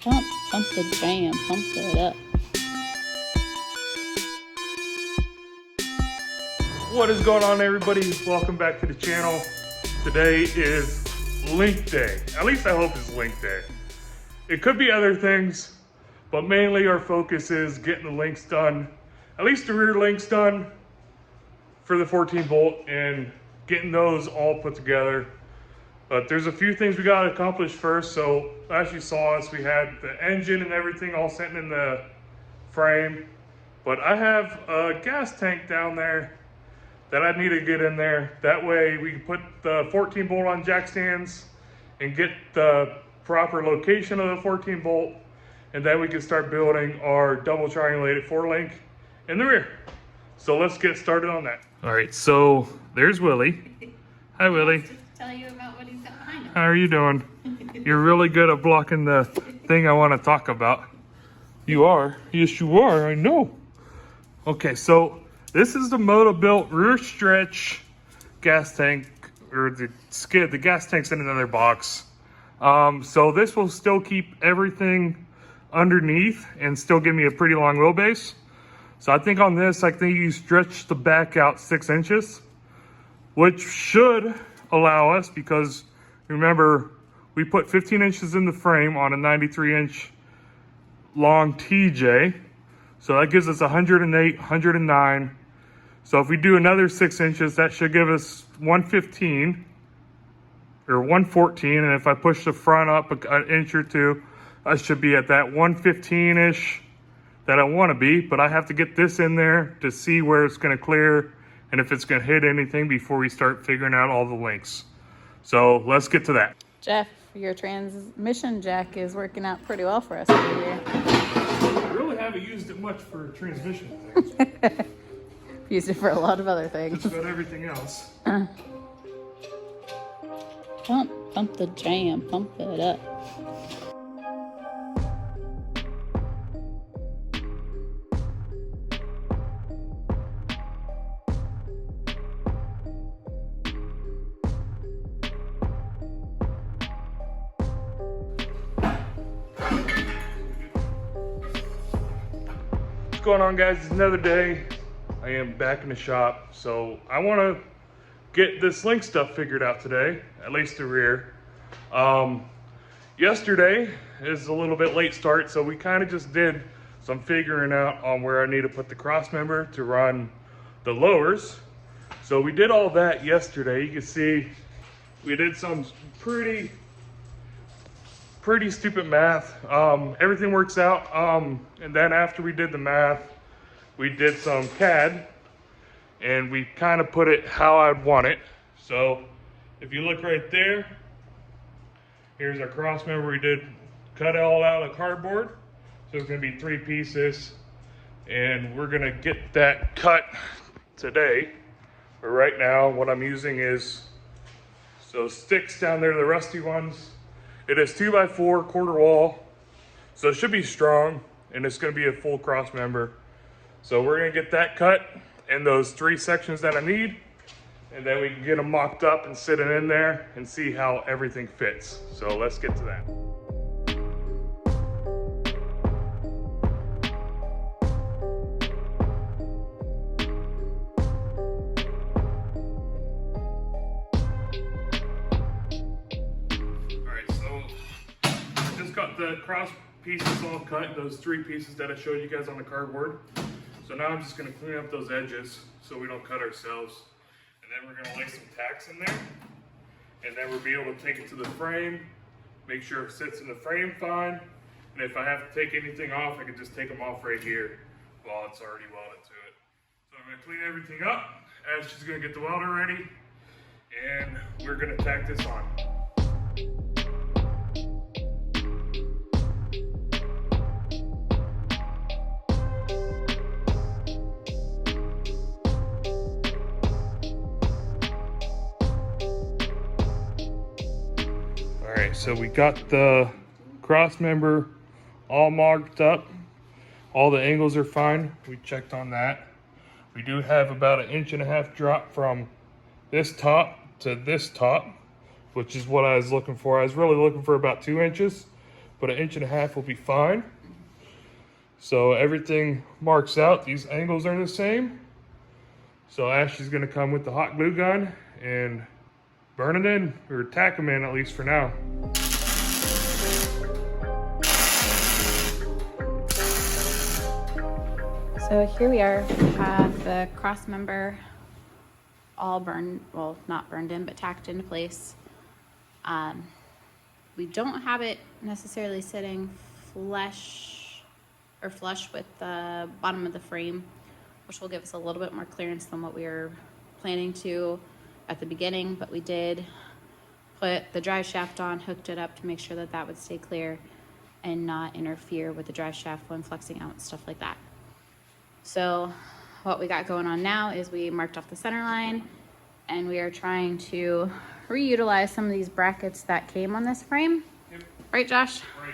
Pump the jam, pump it up. What is going on, everybody? Welcome back to the channel. Today is link day. At least I hope it's link day. It could be other things, but mainly our focus is getting the links done, at least the rear links done for the 14 bolt, and getting those all put together. But there's a few things we got to accomplish first. So as you saw us, we had the engine and everything all sitting in the frame, but I have a gas tank down there that I need to get in there. That way we can put the 14 bolt on jack stands and get the proper location of the 14 bolt, and then we can start building our double triangulated 4-link in the rear. So let's get started on that. All right, so there's Willie. Hi, Willie. Tell you about what he's got behind him. How are you doing? You're really good at blocking the thing I want to talk about. You are? Yes, you are. I know. Okay, so this is the Moto-Built rear stretch gas tank, or the skid. The gas tank's in another box. So this will still keep everything underneath and still give me a pretty long wheelbase. So I think on this, I think you stretch the back out 6 inches, which should allow us, because remember, we put 15 inches in the frame on a 93-inch long TJ. So that gives us 108, 109. So if we do another 6 inches, that should give us 115 or 114. And if I push the front up an inch or two, I should be at that 115-ish that I want to be. But I have to get this in there to see where it's going to clear and if it's going to hit anything before we start figuring out all the links. So let's get to that. Jeff, your transmission jack is working out pretty well for us over here. I really haven't used it much for transmission things. Used it for a lot of other things. Just about everything else. Pump the jam, pump it up. What's going on, guys? It's another day. I am back in the shop, so I want to get this link stuff figured out today, at least the rear. Yesterday is a little bit late start, so we kind of just did some figuring out on where I need to put the cross member to run the lowers. So we did all that yesterday. You can see we did some pretty stupid math. Everything works out. And then after we did the math, we did some CAD and we kind of put it how I'd want it. So if you look right there, here's our cross member. We did cut it all out of cardboard. So it's gonna be 3 pieces, and we're gonna get that cut today. But right now, what I'm using is those sticks down there, the rusty ones. It is 2x4 quarter wall, so it should be strong, and it's gonna be a full cross member. So we're gonna get that cut and those 3 sections that I need, and then we can get them mocked up and sit it in there and see how everything fits. So let's get to that. Got the cross pieces all cut, those 3 pieces that I showed you guys on the cardboard. So now I'm just going to clean up those edges so we don't cut ourselves. And then we're going to lay some tacks in there. And then we'll be able to take it to the frame, make sure it sits in the frame fine. And if I have to take anything off, I can just take them off right here while it's already welded to it. So I'm going to clean everything up. Ashley's going to get the welder ready. And we're going to tack this on. So we got the cross member all marked up. All the angles are fine. We checked on that. We do have about 1.5 inch drop from this top to this top, which is what I was looking for. I was really looking for about 2 inches, but 1.5 inches will be fine. So everything marks out. These angles are the same. So Ashley's gonna come with the hot glue gun and burn it in, or tack them in at least for now. So here we are. We have the cross member all burned, well, not burned in, but tacked into place. We don't have it necessarily sitting flush with the bottom of the frame, which will give us a little bit more clearance than what we were planning to at the beginning, but we did put the drive shaft on, hooked it up to make sure that that would stay clear and not interfere with the drive shaft when flexing out and stuff like that. So what we got going on now is we marked off the center line, and we are trying to reutilize some of these brackets that came on this frame. Yep. Right, Josh? Right.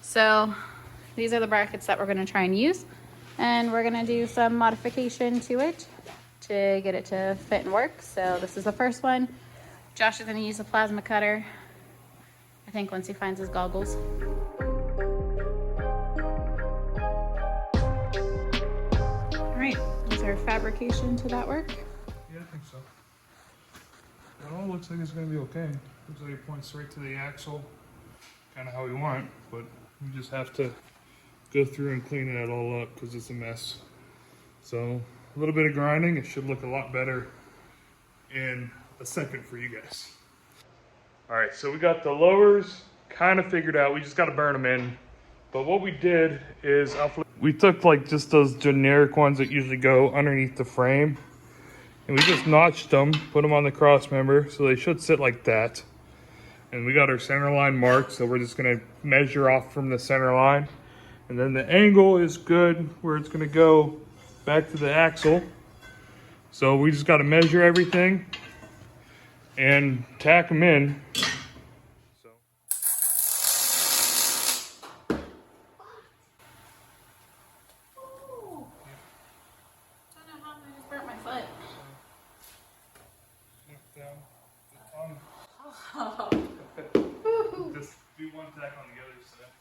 So these are the brackets that we're going to try and use, and we're going to do some modification to it to get it to fit and work. So this is the first one. Josh is going to use a plasma cutter, I think, once he finds his goggles. All right, is there fabrication to that work? Yeah, I think so. It all looks like it's going to be okay. Looks like it points right to the axle, kind of how we want, but we just have to go through and clean it all up because it's a mess. So a little bit of grinding, it should look a lot better in a second for you guys. All right, so we got the lowers kind of figured out. We just got to burn them in. But what we did is we took like just those generic ones that usually go underneath the frame, and we just notched them, put them on the cross member, so they should sit like that. And we got our center line marked, so we're just gonna measure off from the center line. And then the angle is good where it's gonna go back to the axle. So we just gotta measure everything and tack them in. So. I don't know how I just burnt my foot. Just do one tack on the other side.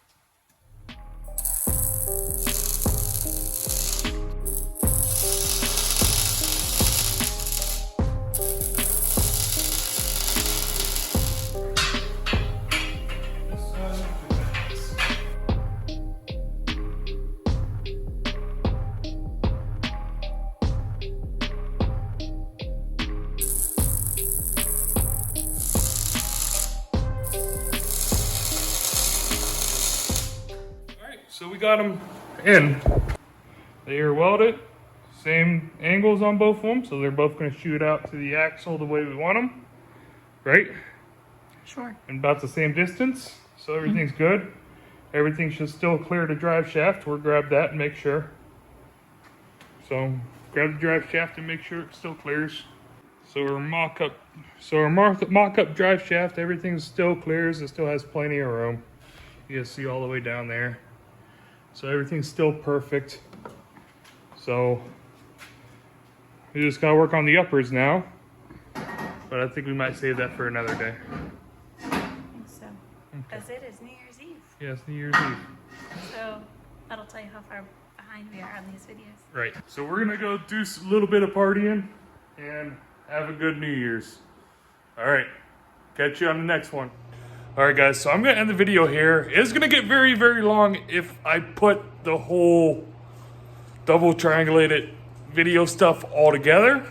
So we got them in. They are welded, same angles on both of them, so they're both going to shoot out to the axle the way we want them, right? Sure. And about the same distance, so everything's good. Everything should still clear the drive shaft. We'll grab that and make sure. So grab the drive shaft and make sure it still clears. So our mock-up drive shaft, everything still clears. It still has plenty of room. You can see all the way down there. So everything's still perfect. So we just gotta work on the uppers now. But I think we might save that for another day. I think so. Because it is New Year's Eve. Yes, New Year's Eve. So that'll tell you how far behind we are on these videos. Right. So we're gonna go do a little bit of partying and have a good New Year's. All right. Catch you on the next one. All right, guys, so I'm going to end the video here. It's going to get very, very long if I put the whole double triangulated video stuff all together.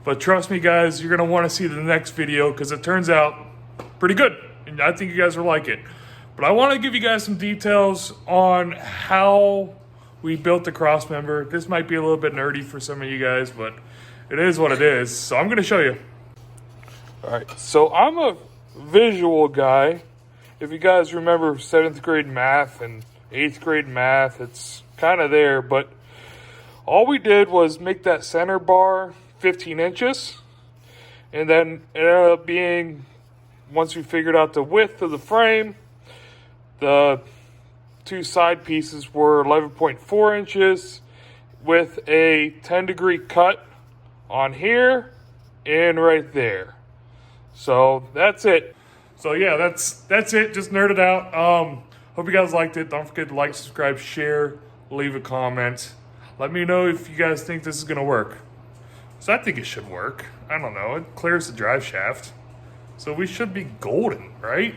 But trust me, guys, you're going to want to see the next video because it turns out pretty good. And I think you guys will like it. But I want to give you guys some details on how we built the cross member. This might be a little bit nerdy for some of you guys, but it is what it is. So I'm going to show you. All right, so I'm a visual guy. If you guys remember 7th grade math and 8th grade math, it's kind of there, but all we did was make that center bar 15 inches, and then it ended up being, once we figured out the width of the frame, the two side pieces were 11.4 inches with a 10-degree cut on here and right there. So that's it. So yeah, that's it. Just nerded out. Hope you guys liked it. Don't forget to like, subscribe, share, leave a comment. Let me know if you guys think this is gonna work. So I think it should work. I don't know. It clears the drive shaft. So we should be golden, right?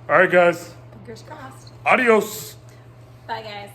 All right, guys. Fingers crossed. Adios. Bye, guys.